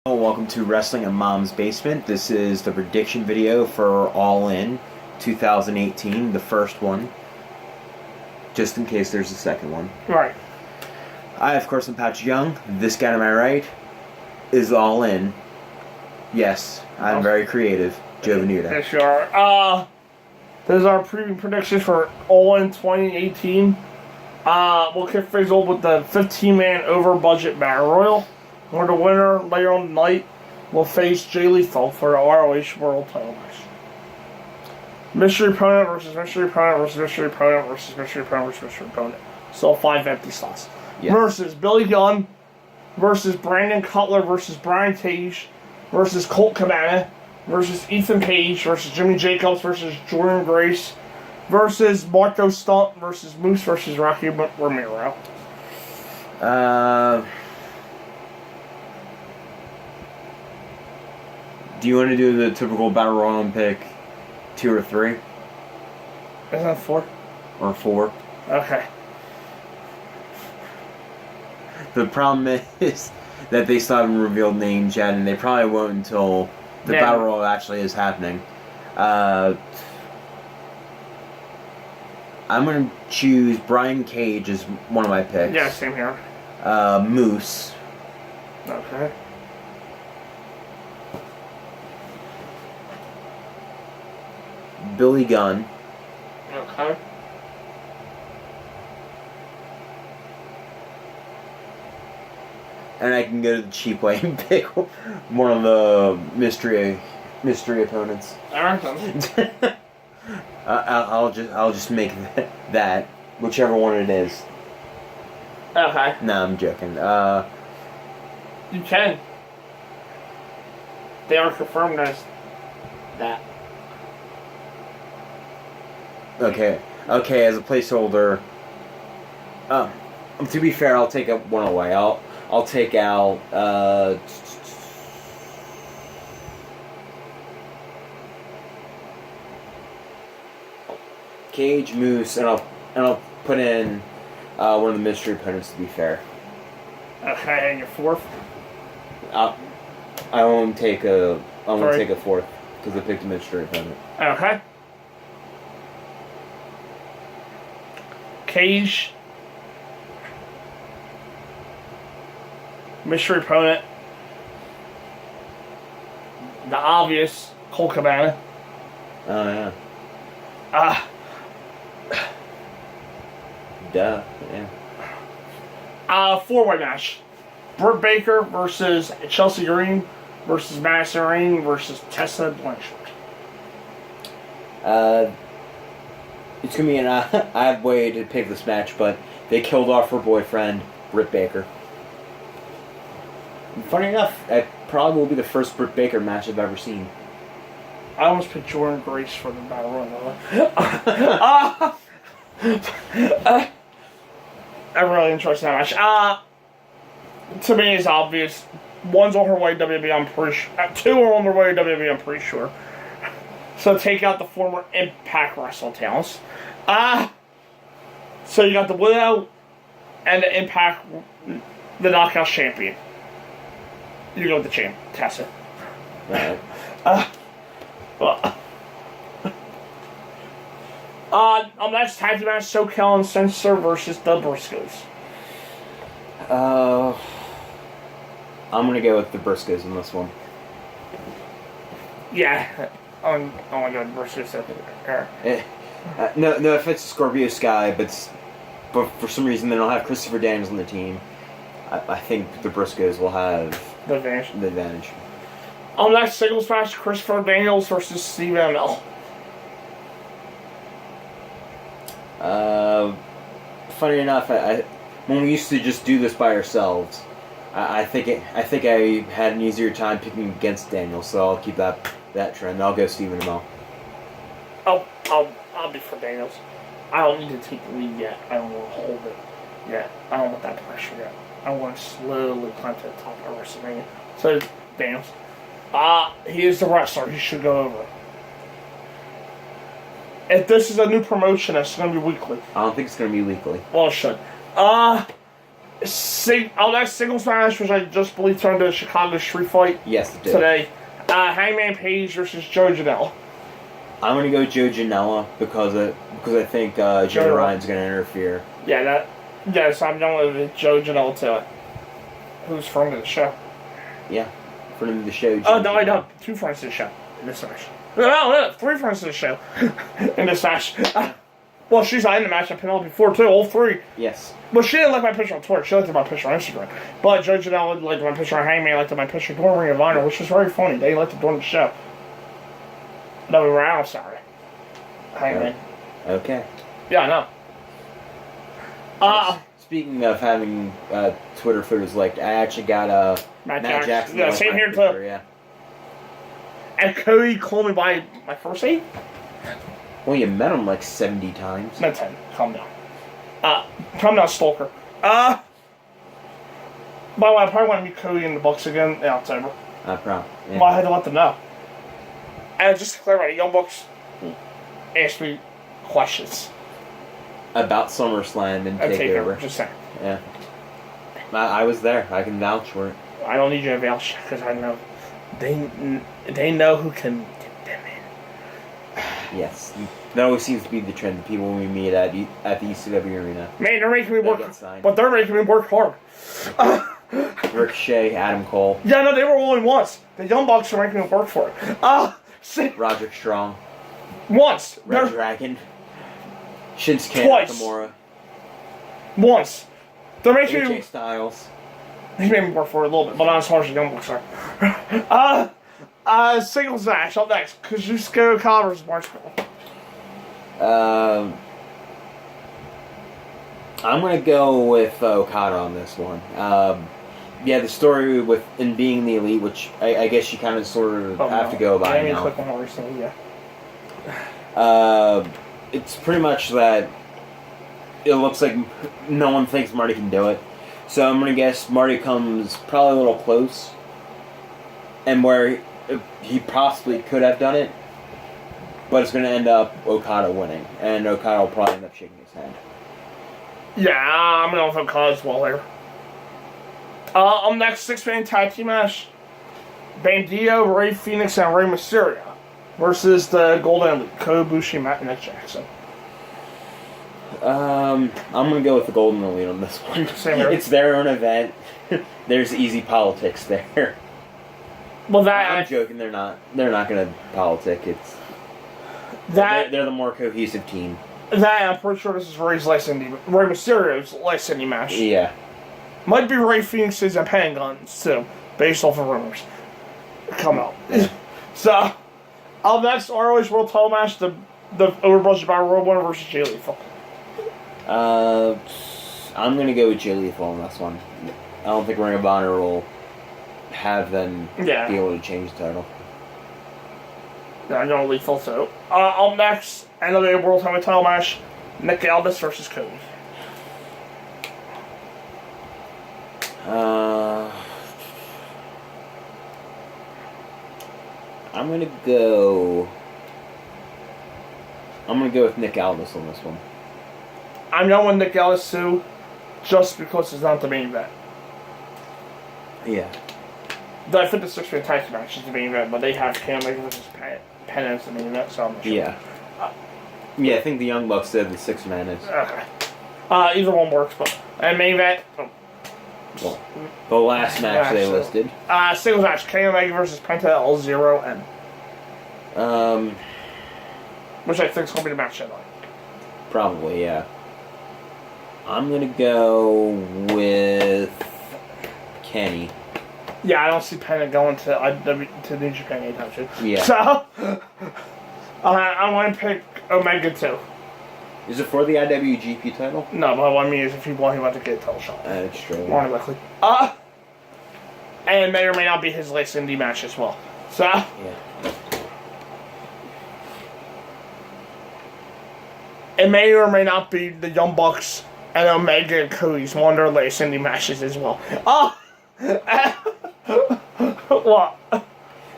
Welcome to Wrestling in Mom's Basement. This is the prediction video for All In 2018, the first one, just in case there's a second one. Right. I, of course, am Patrick Young. This guy to my right is All In. Yes, I'm very creative. Joe Venuta. Yes, you are. Those are our preview predictions for All In 2018. We'll kick things off with the 15-man over-budget Battle Royal, where the winner later on tonight will face Jay Lethal for the ROH World Title match. Mystery opponent versus mystery opponent versus mystery opponent versus mystery opponent versus mystery opponent. So 5 empty slots. Yes. Versus Billy Gunn versus Brandon Cutler versus Brian Cage versus Colt Cabana versus Ethan Page versus Jimmy Jacobs versus Jordan Grace versus Marco Stunt versus Moose versus Rocky Romero. Do you want to do the typical Battle Royal and pick 2 or 3? Isn't that 4? Or 4? Okay. The problem is that they still haven't revealed names yet, and they probably won't until the Battle Royal actually is happening. I'm going to choose Brian Cage as one of my picks. Yeah, same here. Moose. Okay. Billy Gunn. Okay. And I can go to the cheap way and pick one of the mystery opponents. Alright then. I'll just make that whichever one it is. Okay. No, I'm joking. You can. They are confirmed as that. Okay. As a placeholder. To be fair, I'll take one away. I'll take out. Cage, Moose, and I'll put in one of the mystery opponents. To be fair. Okay, and your 4th? I won't take a 4th because I picked a mystery opponent. Okay. Cage. Mystery opponent. The obvious Colt Cabana. Oh yeah. Duh. Yeah. 4-way match. Britt Baker versus Chelsea Green versus Madison Rayne versus Tessa Blanchard. It's gonna be an odd way to pick this match, but they killed off her boyfriend, Britt Baker. And funny enough, it probably will be the first Britt Baker match I've ever seen. I almost picked Jordan Grace for the Battle Royal. I'm really interested in that match. To me, it's obvious. One's on her way to WWE, I'm pretty sure. 2 are on their way to WWE, I'm pretty sure. So take out the former Impact Wrestle talents. So you got the Widow and the Impact, the Knockout Champion. You go with the champ, Tessa. Right. Next tag team match, SoCal and Censor versus the Briscoes. I'm gonna go with the Briscoes in this one. Yeah, I'm gonna go with the Briscoes. No offense to Scorpio Sky, but for some reason they don't have Christopher Daniels on the team. I think the Briscoes will have The advantage. Next singles match, Christopher Daniels versus Steve Amell. Funny enough, when we used to just do this by ourselves, I think I had an easier time picking against Daniels, so I'll keep that trend. I'll go Steve Amell. I'll be for Daniels. I don't need to take the lead yet. I don't want to hold it yet. I don't want that pressure yet. I want to slowly climb to the top of WrestleMania. So, Daniels. He is the wrestler. He should go over. If this is a new promotion, it's going to be weekly. I don't think it's going to be weekly. Well, it should. Next singles match, which I just believe turned into a Chicago Street Fight Yes, it did. today. Hangman Page versus Joe Janela. I'm gonna go Joe Janela because I think Joey Ryan's gonna interfere. Yeah, yes, I'm going with Joe Janela too. Who's friend of the show? Yeah, friend of the show. Oh no, I don't. 2 friends of the show in this match. No, 3 friends of the show in this match. Well, she's not in the match. I Penelope before too. All 3. Yes. Well, she didn't like my picture on Twitter. She liked my picture on Instagram. But Joe Janela liked my picture on Hangman, liked my picture during Ring of Honor, which was very funny. They liked it during the show. No, we were out on Saturday. Hangman. Okay. Yeah, I know. Speaking of having Twitter photos liked, I actually got Matt Matt Jackson. Yeah, liked same my here picture, too. Yeah. And Cody called me by my first name? Well, you met him like 70 times. No, 10. Calm down. Calm down, stalker. By the way, I probably want to meet Cody in the Bucks again in October. Probably. Yeah. Well, I had to let them know. And just to clarify, Young Bucks asked me questions. About SummerSlam and Takeover. Takeover. Just saying. Yeah. I was there. I can vouch for it. I don't need you to vouch because I know they know who can get them in. Yes. That always seems to be the trend. The people we meet at the ECW arena. Man, they're making me They'll work, get signed. but they're making me work hard. Ricochet, Adam Cole, Yeah, no, they were only once. The Young Bucks are making me work for it. See, Roderick Strong, once. Red They're, Dragon, Shinsuke Twice. Nakamura, once. They're making AJ me. Styles. They made me work for it a little bit, but not as hard as the Young Bucks are. Singles match up next. Kazuchika Okada versus Marshall. I'm gonna go with Okada on this one. Yeah, the story with in being the elite, which I guess you kind of sort of have to go by I now. click on what recently, yeah. It's pretty much that it looks like no one thinks Marty can do it. So I'm gonna guess Marty comes probably a little close, and where he possibly could have done it, but it's gonna end up Okada winning, and Okada will probably end up shaking his hand. Yeah, I'm going with Okada as well here. Up next, 6-man tag team match. Bandido, Rey Fenix, and Rey Mysterio versus the Golden Elite, Kota Ibushi, Matt, and Nick Jackson. I'm gonna go with the Golden Elite on this one. Same here. It's their own event. There's easy politics there. Well, I'm joking. They're not gonna politic. It's that they're the more cohesive team. I'm pretty sure this is Rey Mysterio's last indie match. Yeah. Might be Rey Fenix's and Handguns too, based off of rumors. Come out. Yeah. So, up next, ROH World Title match: the over-budget Battle Royal winner versus Jay Lethal. I'm gonna go with Jay Lethal on this one. I don't think Ring of Honor will have them be able to change the title. Yeah, I'm going Lethal too. Up next, NWA World Heavyweight Title match: Nick Aldis versus Cody. I'm gonna go with Nick Aldis on this one. I'm going with Nick Aldis too, just because it's not the main event. Yeah. I think the 6-man tag team match is the main event, but they have Cam Maker versus Penn as the main event, so I'm not sure. Yeah. Yeah, I think the Young Bucks said the 6-man is. Okay. Either one works, but main event. Well, the last match they listed. Singles match: Kenny Omega versus Penta L0N. Which I think is going to be the match headline. Probably, yeah. I'm gonna go with Kenny. Yeah, I don't see Penta going to New Japan anytime soon. Yeah. So, I'm going to pick Omega too. Is it for the IWGP title? No, but what I mean is if he won, he went to get a title shot. That's true. More than likely. And it may or may not be his last indie match as well. So, Yeah. it may or may not be the Young Bucks and Omega and Cody's one of their last indie matches as well. What?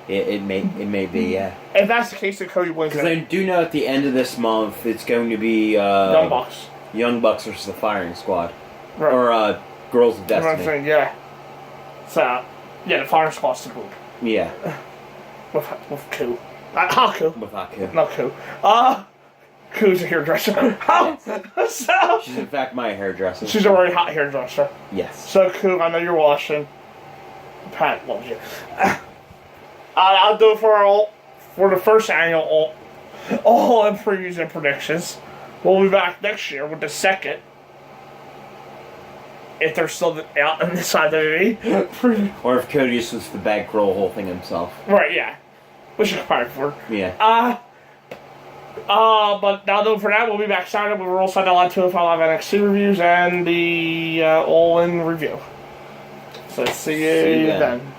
It may be, yeah. If that's the case, then Cody wins. Because I do know at the end of this month, it's going to be Young Bucks. Young Bucks versus the Firing Squad. Right. Or Girls of You know what I'm Destiny. saying? Yeah. So, yeah, the Fire Squad's the group. Yeah, With Ku. Haku. with Haku. Not Ku. Ku's a hairdresser. So, She's in fact my hairdresser. she's a very hot hairdresser. Yes. So, Ku, I know you're watching. Pat loves you. I'll do it for the first annual all in previews and predictions. We'll be back next year with the second. If they're still out on this side of the Or if Cody just was the bankroll the whole thing himself. Right, yeah. Which is fine for. Yeah. But now, though, for that, we'll be back Saturday with Roll Side Line 205 Live NXT reviews and the All In review. So, see you See you then. then.